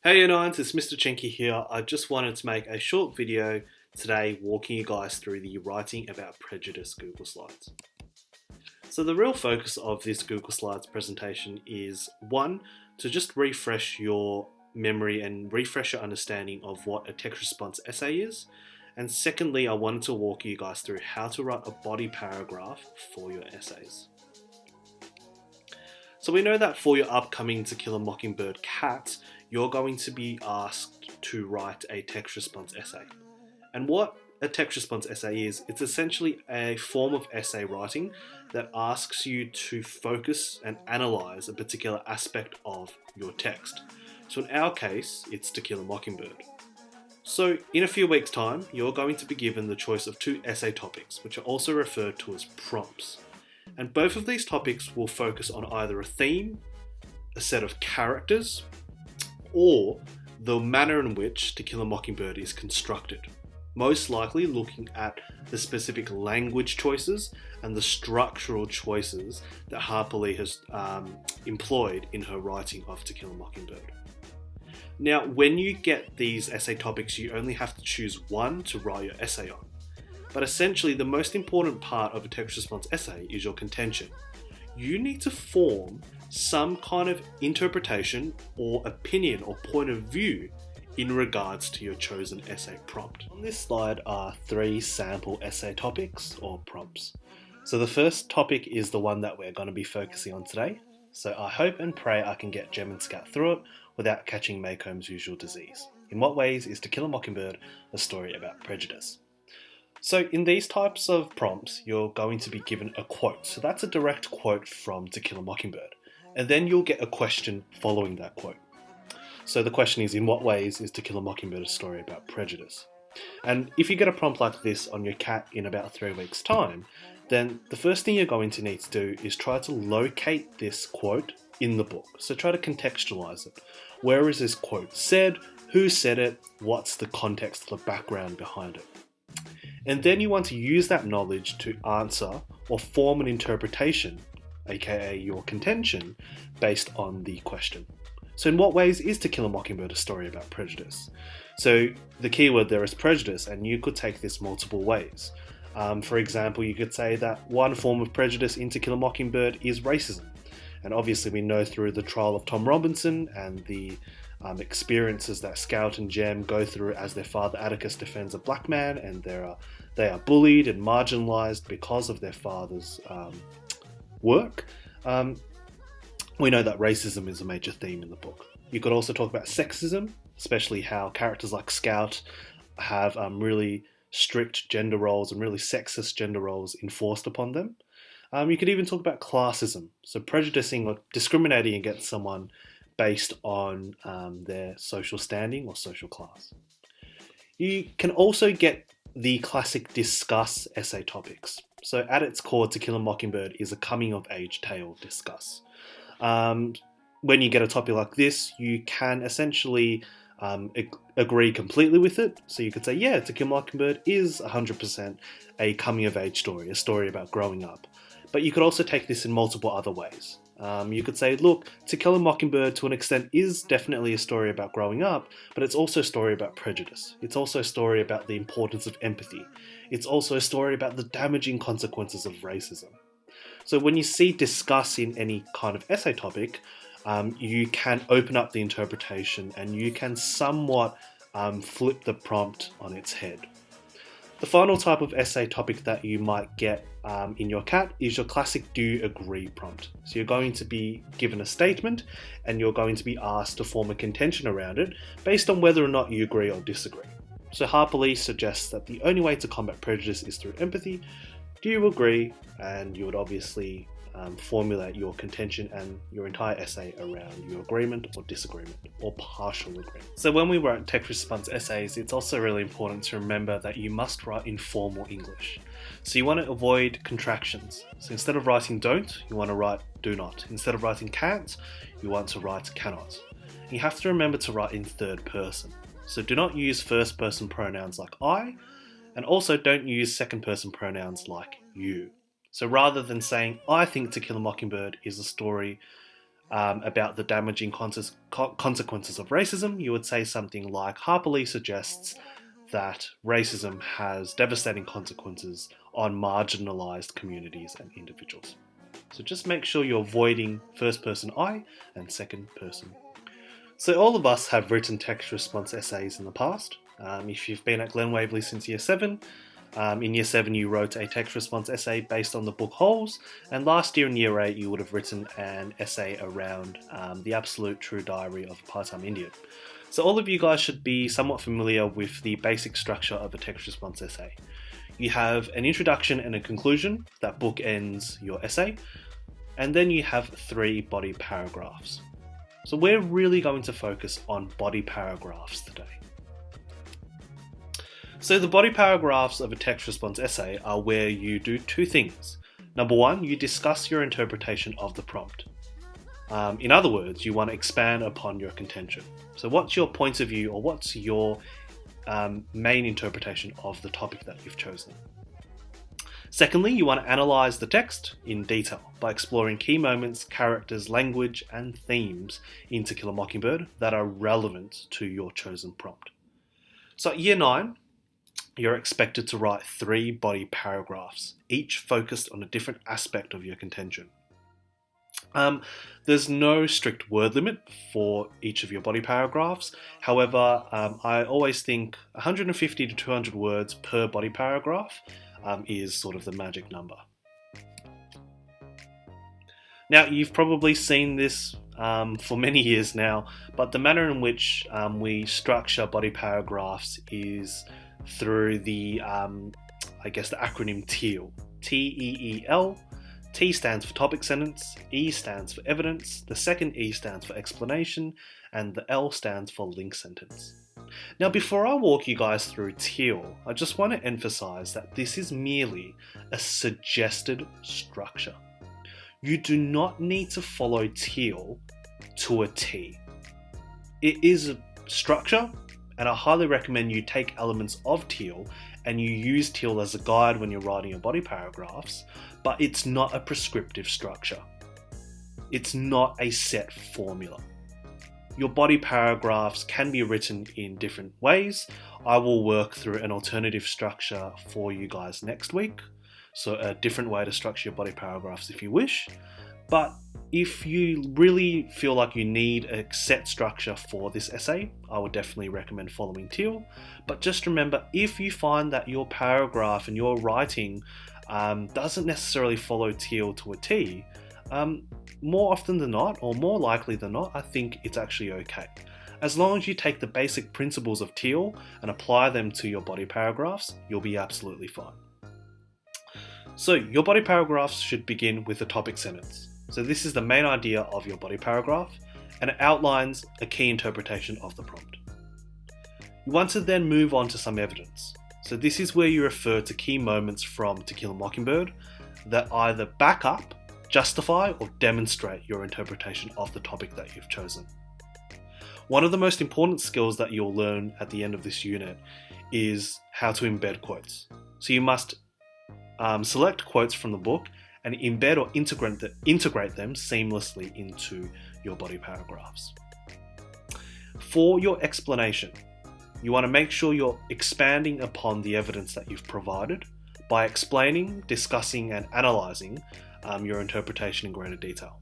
Hey Unites, it's Mr. CHEN-KE here. I just wanted to make a short video today walking you guys through the Writing About Prejudice Google Slides. So the real focus of this Google Slides presentation is one, to just refresh your memory and refresh your understanding of what a text response essay is. And secondly, I wanted to walk you guys through how to write a body paragraph for your essays. So we know that for your upcoming To Kill a Mockingbird cat, you're going to be asked to write a text response essay. And what a text response essay is, it's essentially a form of essay writing that asks you to focus and analyze a particular aspect of your text. So in our case, it's To Kill a Mockingbird. So in a few weeks' time, you're going to be given the choice of two essay topics, which are also referred to as prompts. And both of these topics will focus on either a theme, a set of characters, or the manner in which To Kill a Mockingbird is constructed. Most likely looking at the specific language choices and the structural choices that Harper Lee has employed in her writing of To Kill a Mockingbird. Now, when you get these essay topics, you only have to choose one to write your essay on. But essentially, the most important part of a text response essay is your contention. You need to form some kind of interpretation or opinion or point of view in regards to your chosen essay prompt. On this slide are three sample essay topics or prompts. So the first topic is the one that we're going to be focusing on today. So I hope and pray I can get Gem and Scout through it without catching Maycomb's usual disease. In what ways is To Kill a Mockingbird a story about prejudice? So in these types of prompts, you're going to be given a quote. So that's a direct quote from To Kill a Mockingbird. And then you'll get a question following that quote. So the question is, in what ways is To Kill a Mockingbird a story about prejudice? And if you get a prompt like this on your cat in about 3 weeks' time, then the first thing you're going to need to do is try to locate this quote in the book. So try to contextualize it. Where is this quote said? Who said it? What's the context, the background behind it? And then you want to use that knowledge to answer or form an interpretation, aka your contention, based on the question. So in what ways is To Kill a Mockingbird a story about prejudice? So the keyword there is prejudice, and you could take this multiple ways. For example, you could say that one form of prejudice in To Kill a Mockingbird is racism. And obviously we know through the trial of Tom Robinson and the experiences that Scout and Gem go through as their father Atticus defends a black man, and they are bullied and marginalised because of their father's work. We know that racism is a major theme in the book. You could also talk about sexism, especially how characters like Scout have really strict gender roles and really sexist gender roles enforced upon them. You could even talk about classism, so prejudicing or discriminating against someone based on their social standing or social class. You can also get the classic discuss essay topics. So at its core, To Kill a Mockingbird is a coming of age tale discuss. When you get a topic like this, you can essentially agree completely with it. So you could say, yeah, To Kill a Mockingbird is 100% a coming of age story, a story about growing up. But you could also take this in multiple other ways. You could say, look, To Kill a Mockingbird to an extent is definitely a story about growing up, but it's also a story about prejudice. It's also a story about the importance of empathy. It's also a story about the damaging consequences of racism. So when you see discuss in any kind of essay topic, you can open up the interpretation and you can somewhat flip the prompt on its head. The final type of essay topic that you might get in your cat is your classic do you agree prompt. So you're going to be given a statement and you're going to be asked to form a contention around it based on whether or not you agree or disagree. So Harper Lee suggests that the only way to combat prejudice is through empathy. Do you agree? And you would obviously formulate your contention and your entire essay around your agreement or disagreement or partial agreement. So when we write text response essays, it's also really important to remember that you must write in formal English. So you want to avoid contractions. So instead of writing don't, you want to write do not. Instead of writing can't, you want to write cannot. You have to remember to write in third person. So do not use first person pronouns like I, and also don't use second person pronouns like you. So rather than saying, I think To Kill a Mockingbird is a story about the damaging consequences of racism, you would say something like, Harper Lee suggests that racism has devastating consequences on marginalised communities and individuals. So just make sure you're avoiding first person I and second person. So all of us have written text response essays in the past. If you've been at Glen Waverley since year 7, in year 7 you wrote a text response essay based on the book Holes, and last year in year 8 you would have written an essay around the absolute true diary of a part-time Indian. So all of you guys should be somewhat familiar with the basic structure of a text response essay. You have an introduction and a conclusion that bookends your essay, and then you have 3 body paragraphs. So we're really going to focus on body paragraphs today. So the body paragraphs of a text response essay are where you do 2 things. Number 1, you discuss your interpretation of the prompt. In other words, you want to expand upon your contention. So what's your point of view, or what's your main interpretation of the topic that you've chosen? Secondly, you want to analyse the text in detail by exploring key moments, characters, language, and themes in To Kill a Mockingbird that are relevant to your chosen prompt. So at year 9, you're expected to write 3 body paragraphs, each focused on a different aspect of your contention. There's no strict word limit for each of your body paragraphs. However, I always think 150 to 200 words per body paragraph is sort of the magic number. Now, you've probably seen this for many years now, but the manner in which we structure body paragraphs is through the acronym TEEL. T-E-E-L. T stands for topic sentence, E stands for evidence, the second E stands for explanation, and the L stands for link sentence. Now, before I walk you guys through TEEL, I just want to emphasize that this is merely a suggested structure. You do not need to follow TEEL to a T. It is a structure, and I highly recommend you take elements of TEEL and you use TEEL as a guide when you're writing your body paragraphs, but it's not a prescriptive structure. It's not a set formula. Your body paragraphs can be written in different ways. I will work through an alternative structure for you guys next week, so a different way to structure your body paragraphs if you wish. But if you really feel like you need a set structure for this essay, I would definitely recommend following TEEL. But just remember, if you find that your paragraph and your writing doesn't necessarily follow TEEL to a T, more often than not, or more likely than not, I think it's actually okay. As long as you take the basic principles of TEEL and apply them to your body paragraphs, you'll be absolutely fine. So your body paragraphs should begin with a topic sentence. So this is the main idea of your body paragraph, and it outlines a key interpretation of the prompt. You want to then move on to some evidence. So this is where you refer to key moments from To Kill a Mockingbird that either back up, justify, or demonstrate your interpretation of the topic that you've chosen. One of the most important skills that you'll learn at the end of this unit is how to embed quotes. So you must select quotes from the book and embed or integrate them seamlessly into your body paragraphs. For your explanation, you want to make sure you're expanding upon the evidence that you've provided by explaining, discussing, and analysing your interpretation in greater detail.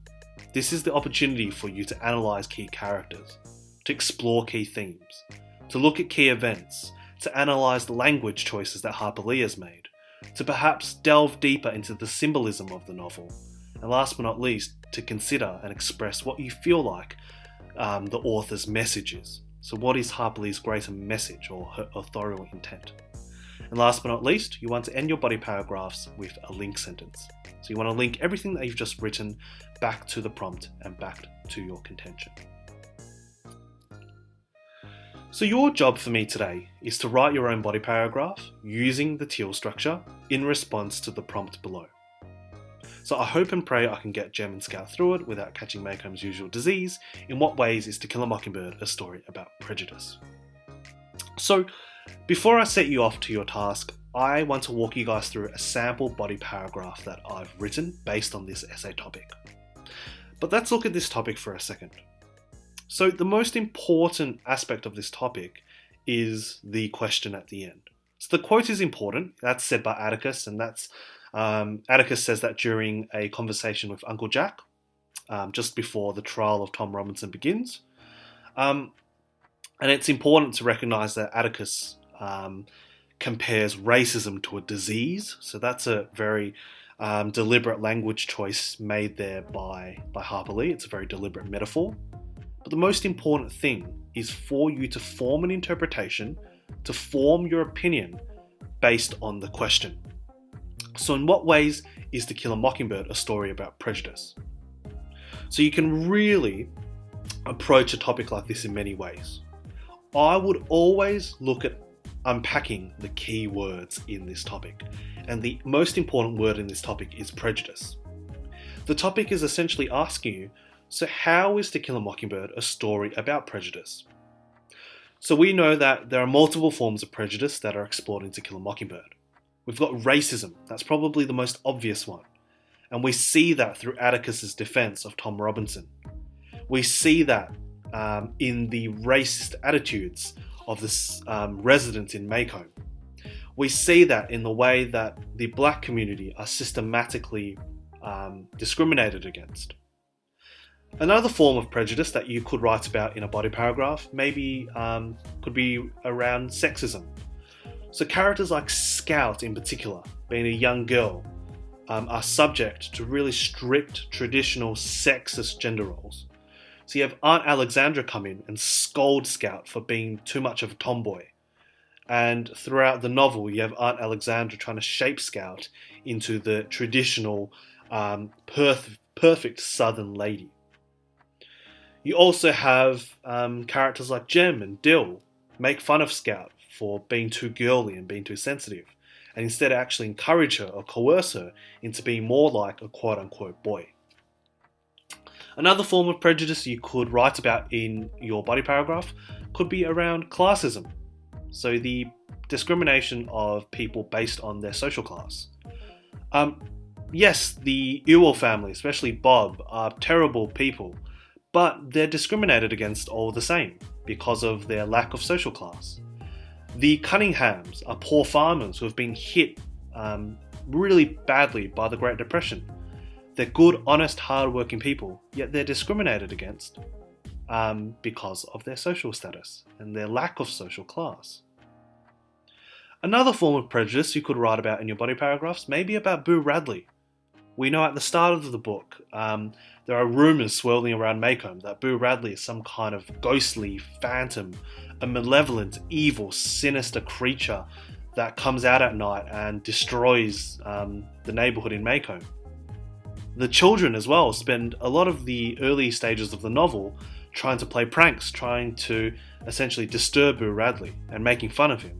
This is the opportunity for you to analyse key characters, to explore key themes, to look at key events, to analyse the language choices that Harper Lee has made, to perhaps delve deeper into the symbolism of the novel, and last but not least, to consider and express what you feel like the author's message is. So what is Harper Lee's greater message or her authorial intent? And last but not least, you want to end your body paragraphs with a link sentence. So you want to link everything that you've just written back to the prompt and back to your contention. So your job for me today is to write your own body paragraph using the TEEL structure in response to the prompt below. So I hope and pray I can get Gem and Scout through it without catching Maycomb's usual disease. In what ways is To Kill a Mockingbird a story about prejudice? So before I set you off to your task, I want to walk you guys through a sample body paragraph that I've written based on this essay topic. But let's look at this topic for a second. So the most important aspect of this topic is the question at the end. So the quote is important. That's said by Atticus, and that's Atticus says that during a conversation with Uncle Jack, just before the trial of Tom Robinson begins. And it's important to recognise that Atticus compares racism to a disease. So that's a very deliberate language choice made there by Harper Lee. It's a very deliberate metaphor. But the most important thing is for you to form an interpretation, to form your opinion based on the question. So in what ways is To Kill a Mockingbird a story about prejudice? So you can really approach a topic like this in many ways. I would always look at unpacking the key words in this topic. And the most important word in this topic is prejudice. The topic is essentially asking you, so how is To Kill a Mockingbird a story about prejudice? So we know that there are multiple forms of prejudice that are explored in To Kill a Mockingbird. We've got racism, that's probably the most obvious one. And we see that through Atticus's defense of Tom Robinson. We see that in the racist attitudes of the residents in Maycomb. We see that in the way that the black community are systematically discriminated against. Another form of prejudice that you could write about in a body paragraph maybe could be around sexism. So characters like Scout in particular, being a young girl, are subject to really strict traditional sexist gender roles. So you have Aunt Alexandra come in and scold Scout for being too much of a tomboy. And throughout the novel, you have Aunt Alexandra trying to shape Scout into the traditional perfect Southern lady. You also have characters like Jem and Dill make fun of Scout for being too girly and being too sensitive, and instead actually encourage her or coerce her into being more like a quote-unquote boy. Another form of prejudice you could write about in your body paragraph could be around classism. So the discrimination of people based on their social class. Yes, the Ewell family, especially Bob, are terrible people, but they're discriminated against all the same because of their lack of social class. The Cunninghams are poor farmers who have been hit really badly by the Great Depression. They're good, honest, hard-working people, yet they're discriminated against because of their social status and their lack of social class. Another form of prejudice you could write about in your body paragraphs may be about Boo Radley. We know at the start of the book there are rumours swirling around Maycomb that Boo Radley is some kind of ghostly phantom, a malevolent, evil, sinister creature that comes out at night and destroys the neighbourhood in Maycomb. The children as well spend a lot of the early stages of the novel trying to play pranks, trying to essentially disturb Boo Radley and making fun of him.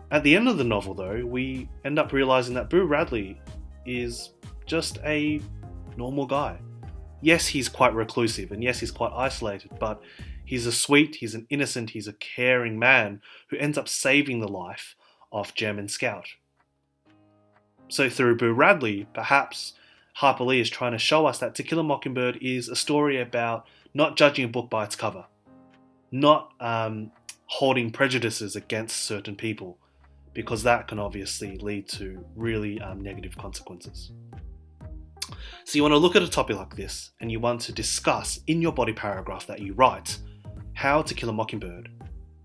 At the end of the novel though, we end up realising that Boo Radley is just a normal guy. Yes, he's quite reclusive and yes, he's quite isolated, but he's a sweet, he's an innocent, he's a caring man who ends up saving the life of Jem and Scout. So through Boo Radley, perhaps Harper Lee is trying to show us that To Kill a Mockingbird is a story about not judging a book by its cover, not holding prejudices against certain people, because that can obviously lead to really negative consequences. So you want to look at a topic like this and you want to discuss in your body paragraph that you write how To Kill a Mockingbird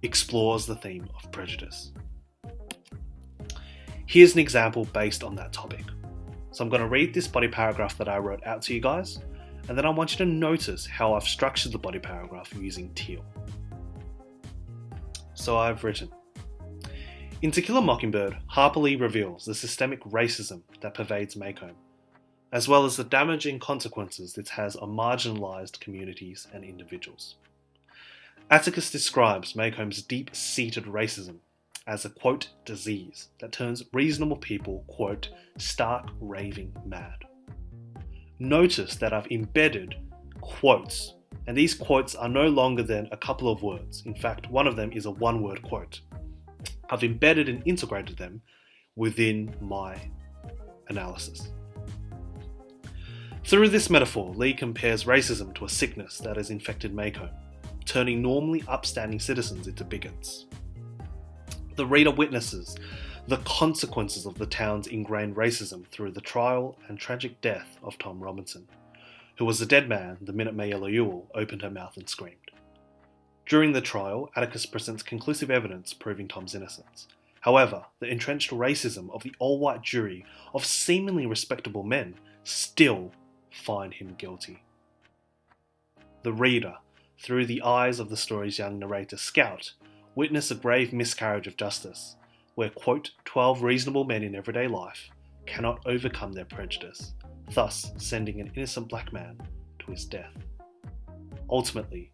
explores the theme of prejudice. Here's an example based on that topic. So I'm going to read this body paragraph that I wrote out to you guys, and then I want you to notice how I've structured the body paragraph using TEEL. So I've written, in To Kill a Mockingbird, Harper Lee reveals the systemic racism that pervades Maycomb, as well as the damaging consequences this has on marginalised communities and individuals. Atticus describes Maycomb's deep-seated racism as a, quote, disease that turns reasonable people, quote, stark raving mad. Notice that I've embedded quotes, and these quotes are no longer than a couple of words. In fact, one of them is a one-word quote. I've embedded and integrated them within my analysis. Through this metaphor, Lee compares racism to a sickness that has infected Mako, turning normally upstanding citizens into bigots. The reader witnesses the consequences of the town's ingrained racism through the trial and tragic death of Tom Robinson, who was a dead man the minute Mayella Ewell opened her mouth and screamed. During the trial, Atticus presents conclusive evidence proving Tom's innocence. However, the entrenched racism of the all-white jury of seemingly respectable men still find him guilty. The reader, through the eyes of the story's young narrator Scout, witness a grave miscarriage of justice, where, quote, 12 reasonable men in everyday life cannot overcome their prejudice, thus sending an innocent black man to his death. Ultimately,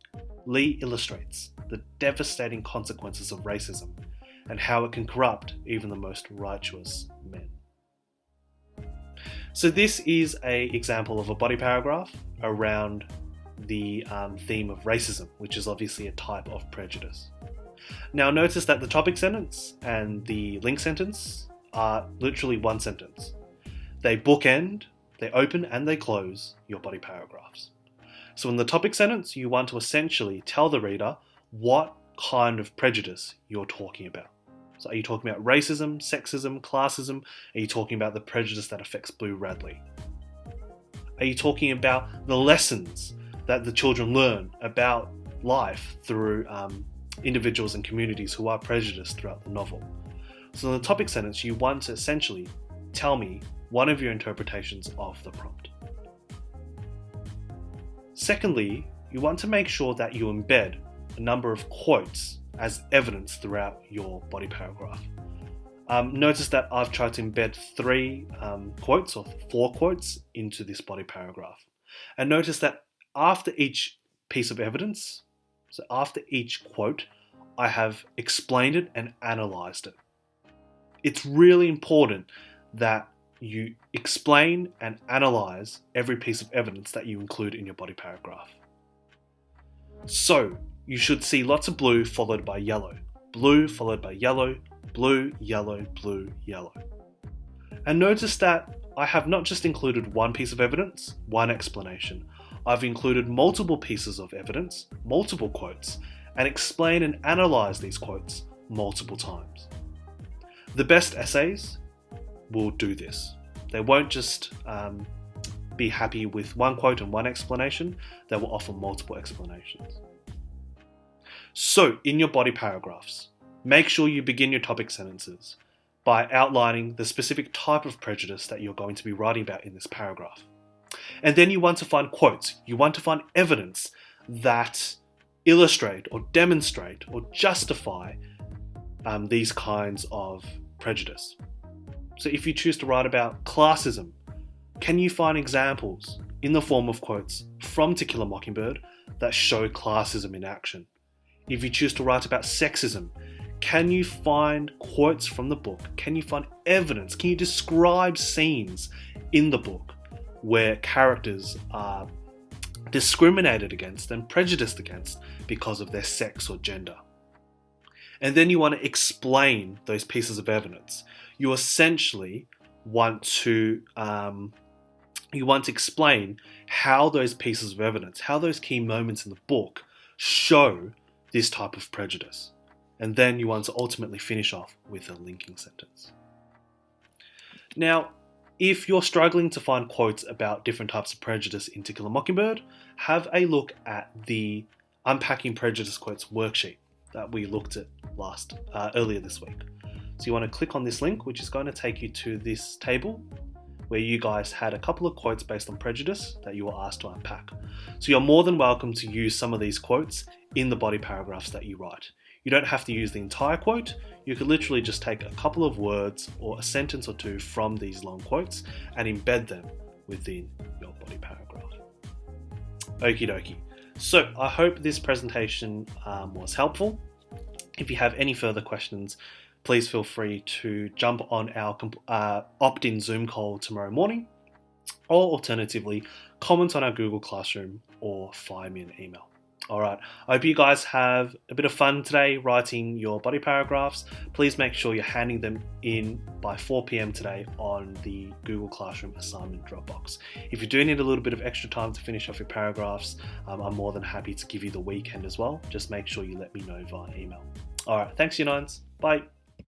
Lee illustrates the devastating consequences of racism and how it can corrupt even the most righteous men. So this is an example of a body paragraph around the theme of racism, which is obviously a type of prejudice. Now notice that the topic sentence and the link sentence are literally one sentence. They bookend, they open and they close your body paragraphs. So in the topic sentence, you want to essentially tell the reader what kind of prejudice you're talking about. So are you talking about racism, sexism, classism? Are you talking about the prejudice that affects Blue Radley? Are you talking about the lessons that the children learn about life through individuals and communities who are prejudiced throughout the novel? So in the topic sentence, you want to essentially tell me one of your interpretations of the prompt. Secondly, you want to make sure that you embed a number of quotes as evidence throughout your body paragraph. Notice that I've tried to embed 3 quotes or 4 quotes into this body paragraph. And notice that after each piece of evidence, so after each quote, I have explained it and analysed it. It's really important that you explain and analyse every piece of evidence that you include in your body paragraph. So, you should see lots of blue followed by yellow. Blue followed by yellow, blue, yellow, blue, yellow. And notice that I have not just included one piece of evidence, one explanation. I've included multiple pieces of evidence, multiple quotes, and explain and analyse these quotes multiple times. The best essays will do this. They won't just be happy with one quote and one explanation, they will offer multiple explanations. So, in your body paragraphs, make sure you begin your topic sentences by outlining the specific type of prejudice that you're going to be writing about in this paragraph. And then you want to find quotes, you want to find evidence that illustrate or demonstrate or justify these kinds of prejudice. So if you choose to write about classism, can you find examples in the form of quotes from To Kill a Mockingbird that show classism in action? If you choose to write about sexism, can you find quotes from the book? Can you find evidence? Can you describe scenes in the book where characters are discriminated against and prejudiced against because of their sex or gender? And then you want to explain those pieces of evidence. You essentially want to explain how those pieces of evidence, how those key moments in the book show this type of prejudice. And then you want to ultimately finish off with a linking sentence. Now, if you're struggling to find quotes about different types of prejudice in To Kill a Mockingbird, have a look at the Unpacking Prejudice Quotes worksheet that we looked at earlier this week. So you want to click on this link, which is going to take you to this table where you guys had a couple of quotes based on prejudice that you were asked to unpack. So you're more than welcome to use some of these quotes in the body paragraphs that you write. You don't have to use the entire quote. You could literally just take a couple of words or a sentence or two from these long quotes and embed them within your body paragraph. Okie dokie. So I hope this presentation was helpful. If you have any further questions, please feel free to jump on our opt-in Zoom call tomorrow morning, or alternatively, comment on our Google Classroom or fire me an email. All right. I hope you guys have a bit of fun today writing your body paragraphs. Please make sure you're handing them in by 4 p.m. today on the Google Classroom assignment Dropbox. If you do need a little bit of extra time to finish off your paragraphs, I'm more than happy to give you the weekend as well. Just make sure you let me know via email. All right. Thanks, Year 9s. Bye.